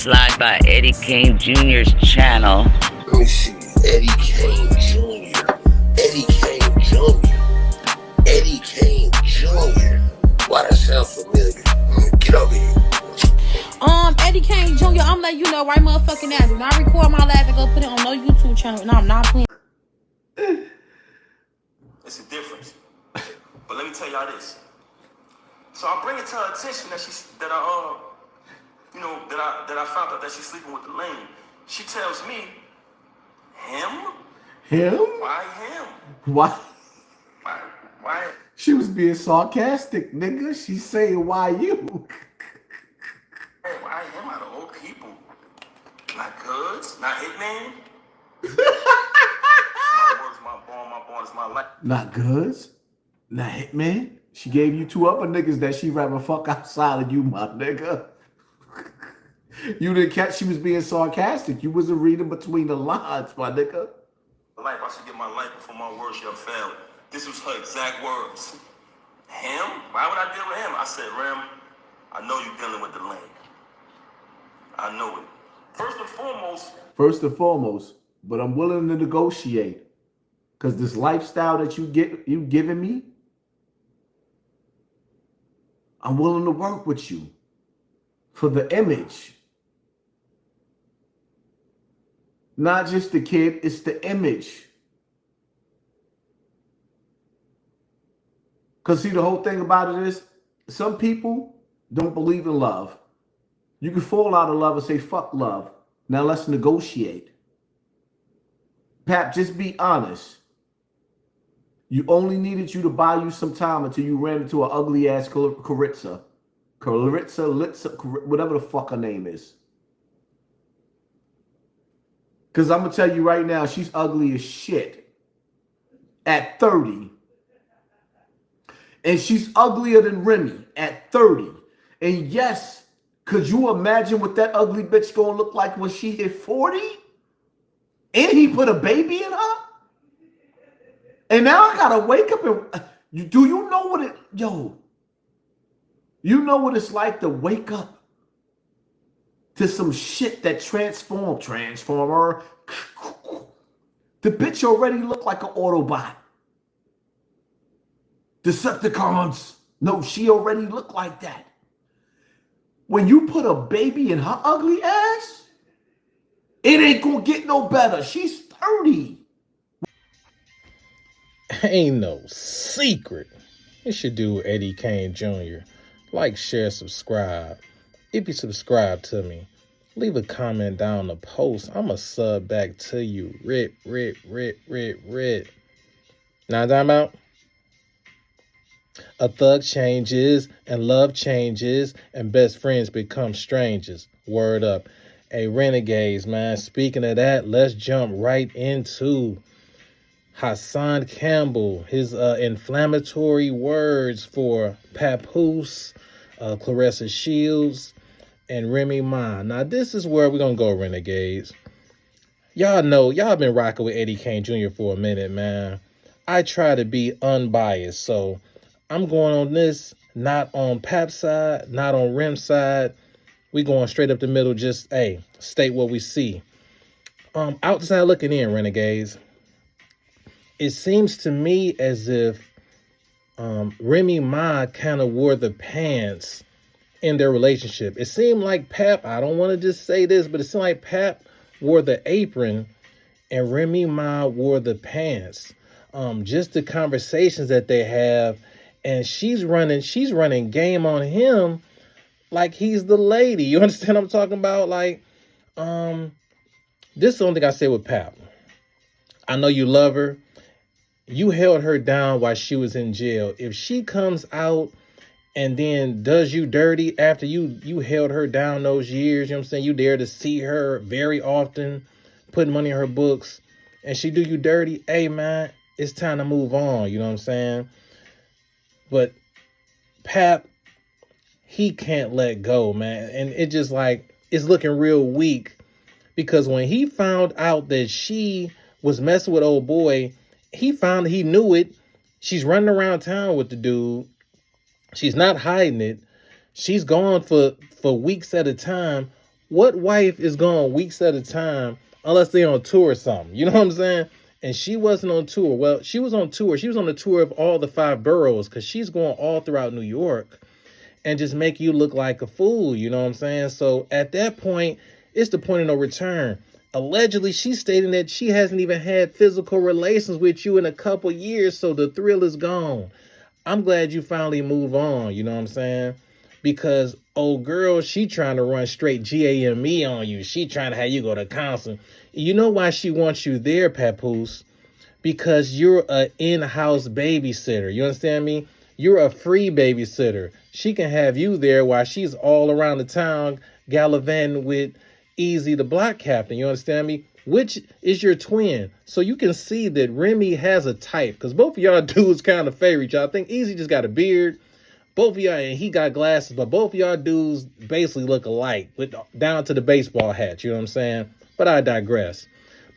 It's live by Eddie Kane Jr.'s channel. Let me see. Eddie Kane Jr. Eddie Kane Jr. Eddie Kane Jr. Why that sound familiar? Get over here. Eddie Kane Jr. I'm letting you know right motherfucking now. Do not record my live and go put it on no YouTube channel. No, I'm not playing. It's a difference. But let me tell y'all this. So I bring it to her attention that I found out that she's sleeping with the lane. She tells me, him? Him? Why him? Why? Why? She was being sarcastic, nigga. She's saying, why you? Hey, why him out of all people? Not goods, not hitman. My word's my bond is my life. Not goods, not hitman. She gave you two other niggas that she rather fuck outside of you, my nigga. You didn't catch she was being sarcastic. You wasn't reading between the lines, my nigga. Life, I should get my life before my words shall fail. This was her exact words. Him? Why would I deal with him? I said, Rem, I know you're dealing with the lane. I know it. First and foremost, but I'm willing to negotiate. Because this lifestyle that you giving me, I'm willing to work with you for the image. Not just the kid, it's the image. Because see, the whole thing about it is, some people don't believe in love. You can fall out of love and say, fuck love. Now let's negotiate. Pap, just be honest. You only needed you to buy you some time until you ran into an ugly ass Claressa, whatever the fuck her name is. Because I'm going to tell you right now, she's ugly as shit at 30. And she's uglier than Remy at 30. And yes, could you imagine what that ugly bitch going to look like when she hit 40? And he put a baby in her? And now I got to wake up and... Do you know what it... Yo. You know what it's like to wake up to some shit that Transformer. The bitch already looked like an Autobot. Decepticons. No, she already looked like that. When you put a baby in her ugly ass, it ain't gonna get no better. She's 30. Ain't no secret. It's your dude, Eddie Kane Jr. Like, share, subscribe. If you subscribe to me, leave a comment down the post. I'ma sub back to you. Rip. Now I'm out. A thug changes and love changes and best friends become strangers. Word up. Hey, Renegades, man. Speaking of that, let's jump right into Hassan Campbell. His inflammatory words for Papoose, Claressa Shields, and Remy Ma. Now, this is where we're going to go, Renegades. Y'all know, y'all been rocking with Eddie Kane Jr. for a minute, man. I try to be unbiased, so I'm going on this, not on Pap's side, not on Rem's side. We going straight up the middle, just, hey, state what we see. Outside looking in, Renegades, it seems to me as if Remy Ma kind of wore the pants in their relationship. It seemed like Pap, I don't want to just say this, but it seemed like Pap wore the apron and Remy Ma wore the pants. Just the conversations that they have, and she's running game on him like he's the lady. You understand what I'm talking about? Like, this is the only thing I say with Pap. I know you love her. You held her down while she was in jail. If she comes out and then does you dirty after you held her down those years, you know what I'm saying? You dare to see her very often, putting money in her books, and she do you dirty, hey, man, it's time to move on, you know what I'm saying? But Pap, he can't let go, man. And it just like, it's looking real weak because when he found out that she was messing with old boy, he knew it. She's running around town with the dude. She's not hiding it. She's gone for weeks at a time. What wife is gone weeks at a time unless they on tour or something? You know what I'm saying? And she wasn't on tour. Well, she was on tour. She was on the tour of all the 5 boroughs because she's going all throughout New York and just make you look like a fool. You know what I'm saying? So at that point, it's the point of no return. Allegedly, she's stating that she hasn't even had physical relations with you in a couple years, so the thrill is gone. I'm glad you finally move on, you know what I'm saying? Because old girl, she trying to run straight GAME on you. She trying to have you go to counseling. You know why she wants you there, Papoose? Because you're an in-house babysitter. You understand me? You're a free babysitter. She can have you there while she's all around the town gallivanting with Easy the block captain. You understand me? Which is your twin. So you can see that Remy has a type. Because both of y'all dudes kind of favor each other. I think Easy just got a beard. Both of y'all, and he got glasses, but both of y'all dudes basically look alike, with down to the baseball hat, you know what I'm saying? But I digress.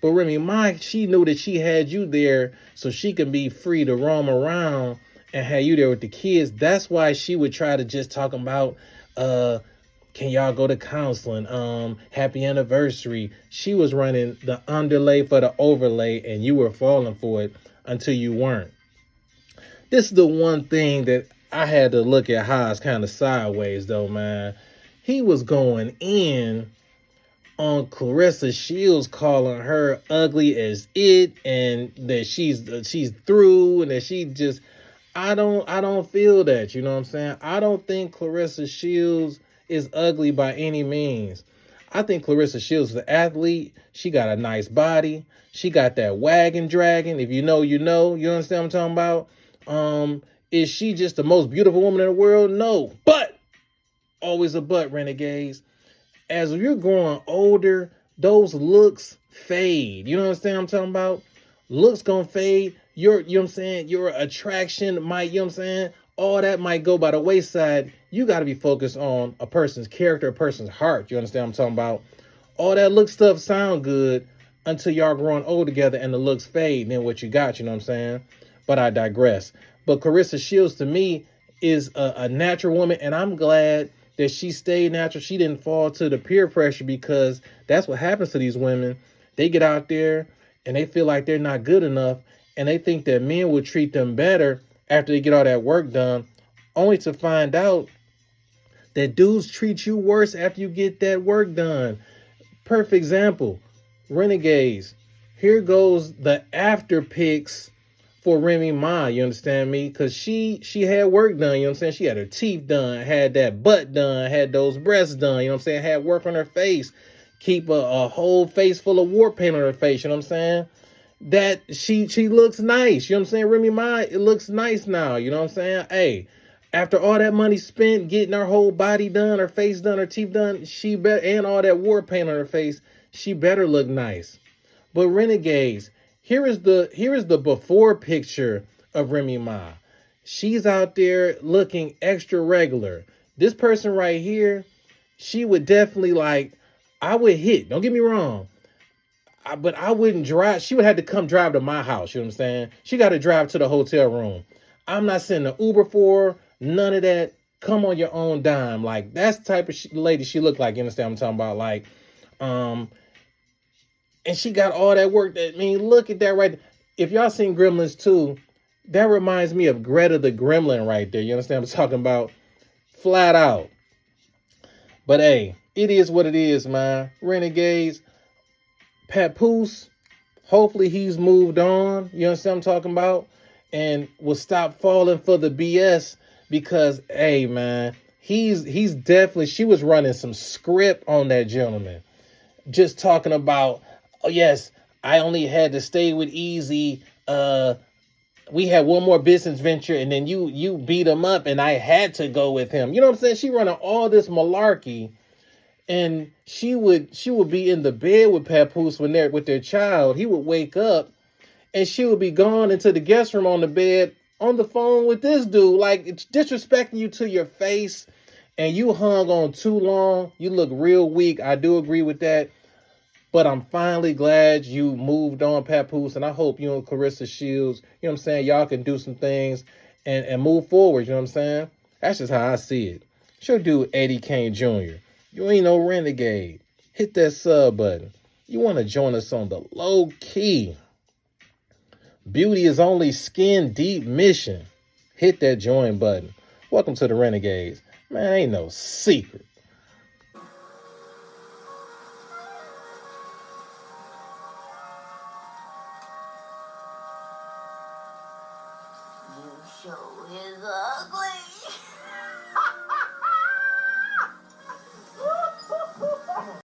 But Remy Ma, she knew that she had you there so she can be free to roam around and have you there with the kids. That's why she would try to just talk about, can y'all go to counseling? Happy anniversary. She was running the underlay for the overlay, and you were falling for it until you weren't. This is the one thing that I had to look at Haas kind of sideways, though, man. He was going in on Claressa Shields, calling her ugly as it, and that she's through, and that she just, I don't feel that, you know what I'm saying? I don't think Claressa Shields is ugly by any means. I think Claressa Shields is an athlete. She got a nice body. She got that wagon dragon. If you know, you know. You understand what I'm talking about? Is she just the most beautiful woman in the world? No. But, always a but, renegades. As you're growing older, those looks fade. You know what I'm talking about? Looks gonna fade. You know what I'm saying? Your attraction might, you know what I'm saying? All that might go by the wayside. You got to be focused on a person's character, a person's heart. You understand what I'm talking about? All that look stuff sound good until y'all growing old together and the looks fade. And then what you got, you know what I'm saying? But I digress. But Claressa Shields, to me, is a natural woman. And I'm glad that she stayed natural. She didn't fall to the peer pressure, because that's what happens to these women. They get out there and they feel like they're not good enough. And they think that men will treat them better after they get all that work done, only to find out that dudes treat you worse after you get that work done. Perfect example, Renegades. Here goes the after pics for Remy Ma, you understand me? Because she had work done, you know what I'm saying? She had her teeth done, had that butt done, had those breasts done, you know what I'm saying? Had work on her face, keep a whole face full of war paint on her face, you know what I'm saying? That she looks nice, you know what I'm saying? Remy Ma, it looks nice now, you know what I'm saying? Hey, after all that money spent getting her whole body done, her face done, her teeth done, and all that war paint on her face, she better look nice. But Renegades, here is the before picture of Remy Ma. She's out there looking extra regular. This person right here, she would definitely I would hit. Don't get me wrong. But I wouldn't drive. She would have to come drive to my house. You know what I'm saying? She got to drive to the hotel room. I'm not sending an Uber for her. None of that. Come on your own dime. That's the type of lady she looked like. You understand what I'm talking about? And she got all that work. Look at that right. If y'all seen Gremlins 2, that reminds me of Greta the Gremlin right there. You understand what I'm talking about? Flat out. But hey, it is what it is, man. Renegades. Papoose, hopefully he's moved on. You understand what I'm talking about? And will stop falling for the BS, because, hey, man, he's definitely, she was running some script on that gentleman. Just talking about, oh, yes, I only had to stay with Easy. We had one more business venture, and then you beat him up, and I had to go with him. You know what I'm saying? She running all this malarkey. And she would be in the bed with Papoose when they're with their child. He would wake up and she would be gone into the guest room on the bed on the phone with this dude. It's disrespecting you to your face. And you hung on too long. You look real weak. I do agree with that. But I'm finally glad you moved on, Papoose. And I hope you and Claressa Shields, you know what I'm saying, y'all can do some things and move forward. You know what I'm saying? That's just how I see it. Sure do, Eddie Kane Jr. You ain't no renegade. hit that sub button. You want to join us on the low key. Beauty is only skin deep mission. Hit that join button. Welcome to the Renegades. Man, ain't no secret. You show is ugly.